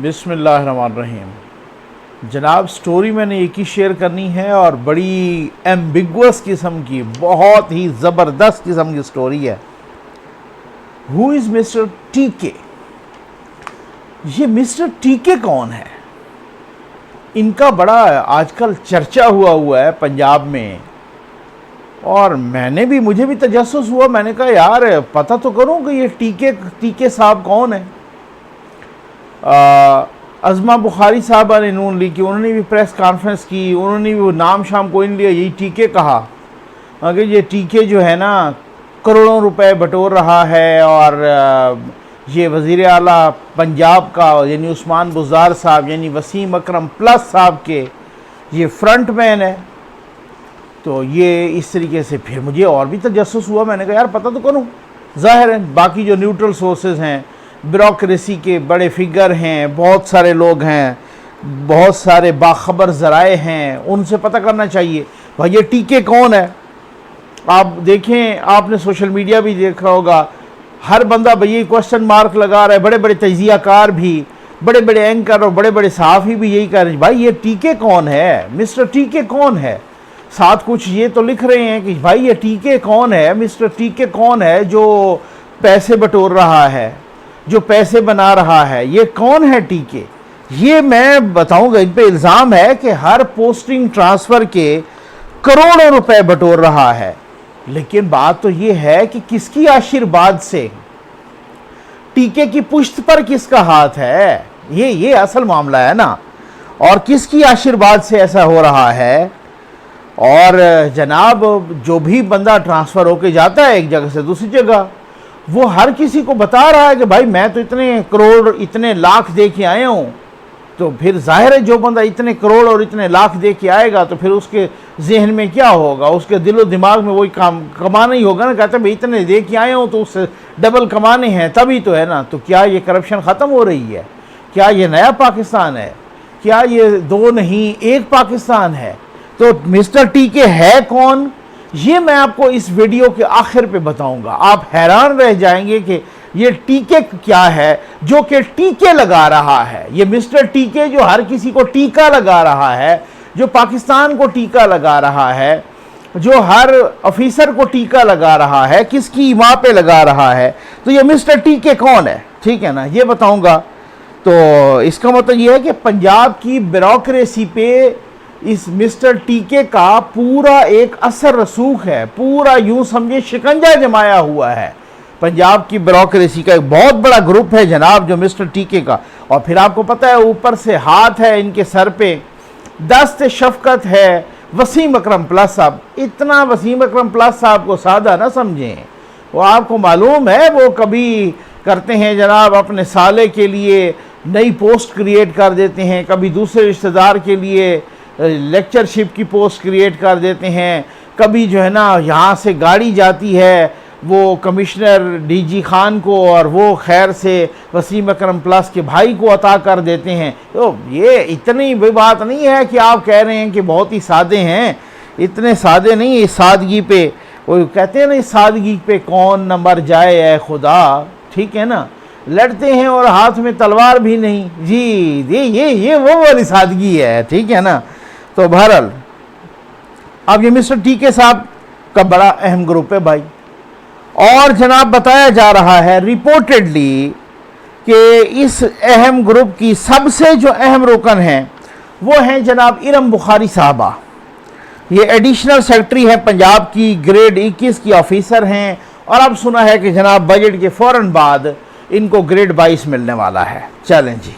بسم اللہ الرحمن الرحیم۔ جناب سٹوری میں نے ایک ہی شیئر کرنی ہے اور بڑی ایمبیگوس قسم کی، بہت ہی زبردست قسم کی سٹوری ہے۔ ہو از مسٹر ٹی کے؟ یہ مسٹر ٹی کے کون ہے؟ ان کا بڑا آج کل چرچا ہوا ہے پنجاب میں، اور مجھے بھی تجسس ہوا۔ میں نے کہا یار پتہ تو کروں کہ یہ ٹی کے صاحب کون ہے۔ عظمہ بخاری صاحبہ نے نون لی کہ انہوں نے بھی پریس کانفرنس کی، انہوں نے بھی وہ نام شام کوئی نہیں لیا، یہی ٹی کے کہا کہ یہ ٹی کے جو ہے نا کروڑوں روپے بٹور رہا ہے، اور یہ وزیر اعلیٰ پنجاب کا یعنی عثمان بزدار صاحب یعنی وسیم اکرم پلس صاحب کے یہ فرنٹ مین ہے۔ تو یہ اس طریقے سے پھر مجھے اور بھی تجسس ہوا۔ میں نے کہا یار پتہ تو کروں۔ ظاہر ہے باقی جو نیوٹرل سورسز ہیں، بیوروکریسی کے بڑے فگر ہیں، بہت سارے لوگ ہیں، بہت سارے باخبر ذرائع ہیں، ان سے پتہ کرنا چاہیے بھائی یہ ٹی کے کون ہے۔ آپ دیکھیں، آپ نے سوشل میڈیا بھی دیکھا ہوگا، ہر بندہ بھئی کوسچن مارک لگا رہا ہے، بڑے بڑے تجزیہ کار بھی، بڑے بڑے اینکر اور بڑے بڑے صحافی بھی یہی کہہ رہے ہیں بھائی یہ ٹی کے کون ہے، مسٹر ٹی کے کون ہے۔ ساتھ کچھ یہ تو لکھ رہے ہیں کہ بھائی یہ ٹی کے کون ہے، مسٹر ٹی کے کون ہے جو پیسے بٹور رہا ہے، جو پیسے بنا رہا ہے، یہ کون ہے ٹی کے۔ یہ میں بتاؤں گا، ان پہ الزام ہے کہ ہر پوسٹنگ ٹرانسفر کے کروڑوں روپے بٹور رہا ہے۔ لیکن بات تو یہ ہے کہ کس کی آشیرواد سے، ٹی کے کی پشت پر کس کا ہاتھ ہے، یہ اصل معاملہ ہے نا، اور کس کی آشیرواد سے ایسا ہو رہا ہے۔ اور جناب جو بھی بندہ ٹرانسفر ہو کے جاتا ہے ایک جگہ سے دوسری جگہ، وہ ہر کسی کو بتا رہا ہے کہ بھائی میں تو اتنے کروڑ اتنے لاکھ دے کے آیا ہوں۔ تو پھر ظاہر ہے جو بندہ اتنے کروڑ اور اتنے لاکھ دے کے آئے گا تو پھر اس کے ذہن میں کیا ہوگا، اس کے دل و دماغ میں وہی کمانا ہی ہوگا نا۔ کہتے ہیں بھائی اتنے دے کے آئے ہوں تو اس سے ڈبل کمانے ہیں تبھی تو ہے نا۔ تو کیا یہ کرپشن ختم ہو رہی ہے؟ کیا یہ نیا پاکستان ہے؟ کیا یہ دو نہیں ایک پاکستان ہے؟ تو مسٹر ٹی کے ہے کون، یہ میں آپ کو اس ویڈیو کے آخر پہ بتاؤں گا۔ آپ حیران رہ جائیں گے کہ یہ ٹی کے کیا ہے جو کہ ٹیکے لگا رہا ہے۔ یہ مسٹر ٹی کے جو ہر کسی کو ٹیکا لگا رہا ہے، جو پاکستان کو ٹیکا لگا رہا ہے، جو ہر آفیسر کو ٹیکا لگا رہا ہے، کس کی ماں پہ لگا رہا ہے۔ تو یہ مسٹر ٹی کے کون ہے، ٹھیک ہے نا، یہ بتاؤں گا۔ تو اس کا مطلب یہ ہے کہ پنجاب کی بیوروکریسی پہ اس مسٹر ٹی کے کا پورا ایک اثر رسوخ ہے، پورا یوں سمجھے شکنجہ جمایا ہوا ہے۔ پنجاب کی بیوروکریسی کا ایک بہت بڑا گروپ ہے جناب جو مسٹر ٹی کے کا، اور پھر آپ کو پتہ ہے اوپر سے ہاتھ ہے ان کے سر پہ، دست شفقت ہے وسیم اکرم پلس صاحب۔ اتنا وسیم اکرم پلس صاحب کو سادہ نہ سمجھیں، وہ آپ کو معلوم ہے وہ کبھی کرتے ہیں جناب اپنے سالے کے لیے نئی پوسٹ کریٹ کر دیتے ہیں، کبھی دوسرے رشتہ دار کے لیے لیکچرشپ کی پوسٹ کریٹ کر دیتے ہیں، کبھی جو ہے نا یہاں سے گاڑی جاتی ہے وہ کمشنر ڈی جی خان کو اور وہ خیر سے وسیم اکرم پلس کے بھائی کو عطا کر دیتے ہیں۔ تو یہ اتنی بھی بات نہیں ہے کہ آپ کہہ رہے ہیں کہ بہت ہی سادے ہیں، اتنے سادے نہیں۔ اس سادگی پہ وہ کہتے ہیں نا اس سادگی پہ کون نہ مر جائے اے خدا، ٹھیک ہے نا، لڑتے ہیں اور ہاتھ میں تلوار بھی نہیں، جی یہ وہ والی سادگی ہے، ٹھیک ہے نا۔ تو بہرحال اب یہ مسٹر ٹی کے صاحب کا بڑا اہم گروپ ہے بھائی، اور جناب بتایا جا رہا ہے ریپورٹڈلی کہ اس اہم گروپ کی سب سے جو اہم رکن ہیں وہ ہیں جناب ارم بخاری صاحبہ۔ یہ ایڈیشنل سیکرٹری ہیں پنجاب کی، گریڈ 21 کی آفیسر ہیں، اور اب سنا ہے کہ جناب بجٹ کے فوراً بعد ان کو گریڈ 22 ملنے والا ہے۔ چلیں جی،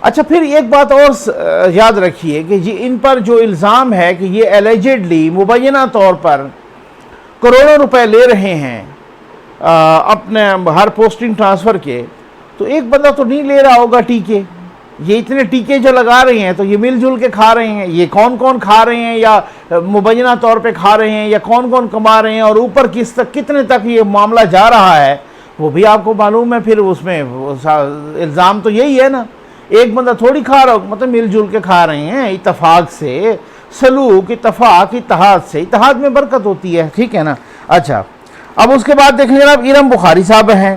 اچھا پھر ایک بات اور یاد رکھیے کہ جی ان پر جو الزام ہے کہ یہ ایلیجڈلی مبینہ طور پر کروڑوں روپے لے رہے ہیں اپنے ہر پوسٹنگ ٹرانسفر کے، تو ایک بندہ تو نہیں لے رہا ہوگا ٹی کے۔ یہ اتنے ٹیکے جو لگا رہے ہیں تو یہ مل جل کے کھا رہے ہیں، یہ کون کون کھا رہے ہیں یا مبینہ طور پہ کھا رہے ہیں یا کون کون کما رہے ہیں، اور اوپر کس تک کتنے تک یہ معاملہ جا رہا ہے وہ بھی آپ کو معلوم ہے۔ پھر اس میں الزام تو یہی ہے نا، ایک بندہ تھوڑی کھا رہا ہو، مطلب مل جل کے کھا رہے ہیں اتفاق سے، سلوک اتفاق اتحاد سے، اتحاد میں برکت ہوتی ہے، ٹھیک ہے نا۔ اچھا اب اس کے بعد دیکھیں جناب ارم بخاری صاحب ہیں،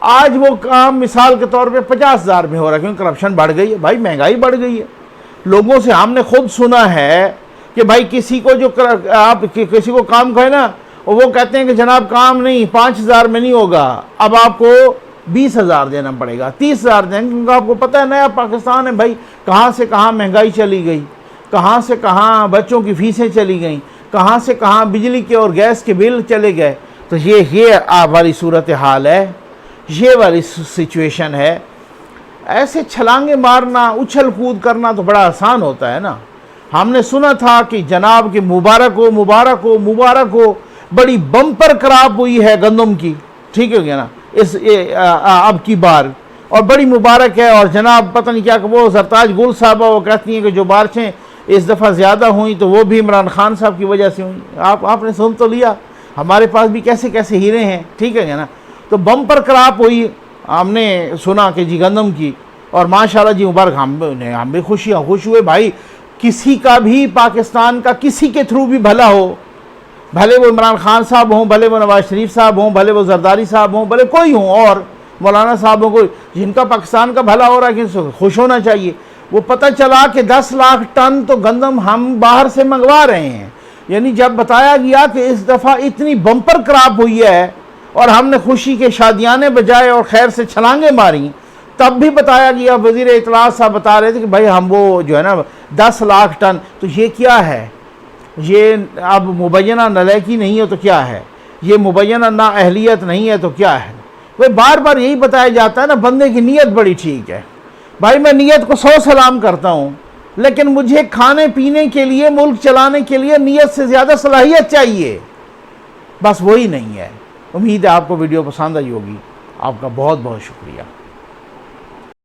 آج وہ کام مثال کے طور پہ 50,000 میں ہو رہا ہے، کیونکہ کرپشن بڑھ گئی ہے بھائی، مہنگائی بڑھ گئی ہے۔ لوگوں سے ہم نے خود سنا ہے کہ بھائی کسی کو جو آپ کسی کو کام کہے نا، وہ کہتے ہیں کہ جناب کام نہیں 5,000 میں نہیں ہوگا، اب آپ کو 20,000 دینا پڑے گا، 30,000 دیں، کیونکہ آپ کو پتہ ہے نیا پاکستان ہے بھائی، کہاں سے کہاں مہنگائی چلی گئی، کہاں سے کہاں بچوں کی فیسیں چلی گئیں، کہاں سے کہاں بجلی کے اور گیس کے بل چلے گئے۔ تو یہ والی صورتحال ہے، یہ والی سچویشن ہے۔ ایسے چھلانگے مارنا، اچھل کود کرنا تو بڑا آسان ہوتا ہے نا۔ ہم نے سنا تھا کہ جناب کہ مبارک ہو بڑی بمپر کراپ ہوئی ہے گندم کی، ٹھیک ہے گیا نا اب کی بار، اور بڑی مبارک ہے، اور جناب پتہ نہیں کیا کہ وہ زرتاج گل صاحبہ وہ کہتی ہیں کہ جو بارشیں اس دفعہ زیادہ ہوئیں تو وہ بھی عمران خان صاحب کی وجہ سے ہوئیں۔ آپ نے سن تو لیا، ہمارے پاس بھی کیسے کیسے ہیرے ہیں، ٹھیک ہے نا۔ تو بمپر کراپ ہوئی، ہم نے سنا کہ جی گندم کی، اور ماشاءاللہ جی مبارک، ہم بھی خوش ہوئے بھائی، کسی کا بھی پاکستان کا کسی کے تھرو بھی بھلا ہو، بھلے وہ عمران خان صاحب ہوں، بھلے وہ نواز شریف صاحب ہوں، بھلے وہ زرداری صاحب ہوں، بھلے کوئی ہوں اور مولانا صاحب ہوں، کوئی جن کا پاکستان کا بھلا ہو رہا ہے کہ خوش ہونا چاہیے۔ وہ پتہ چلا کہ 10 لاکھ ٹن تو گندم ہم باہر سے منگوا رہے ہیں، یعنی جب بتایا گیا کہ اس دفعہ اتنی بمپر کراپ ہوئی ہے اور ہم نے خوشی کے شادیانے بجائے اور خیر سے چھلانگیں ماری، تب بھی بتایا گیا، وزیر اطلاعات صاحب بتا رہے تھے کہ بھائی ہم وہ جو ہے نا 10 لاکھ ٹن، تو یہ کیا ہے؟ یہ اب مبینہ نالائکی نہیں ہے تو کیا ہے؟ یہ مبینہ نااہلیت نہیں ہے تو کیا ہے؟ وہ بار بار یہی بتایا جاتا ہے نا، بندے کی نیت بڑی ٹھیک ہے بھائی، میں نیت کو 100 سلام کرتا ہوں، لیکن مجھے کھانے پینے کے لیے، ملک چلانے کے لیے نیت سے زیادہ صلاحیت چاہیے، بس وہی نہیں ہے۔ امید ہے آپ کو ویڈیو پسند آئی ہوگی۔ آپ کا بہت بہت شکریہ۔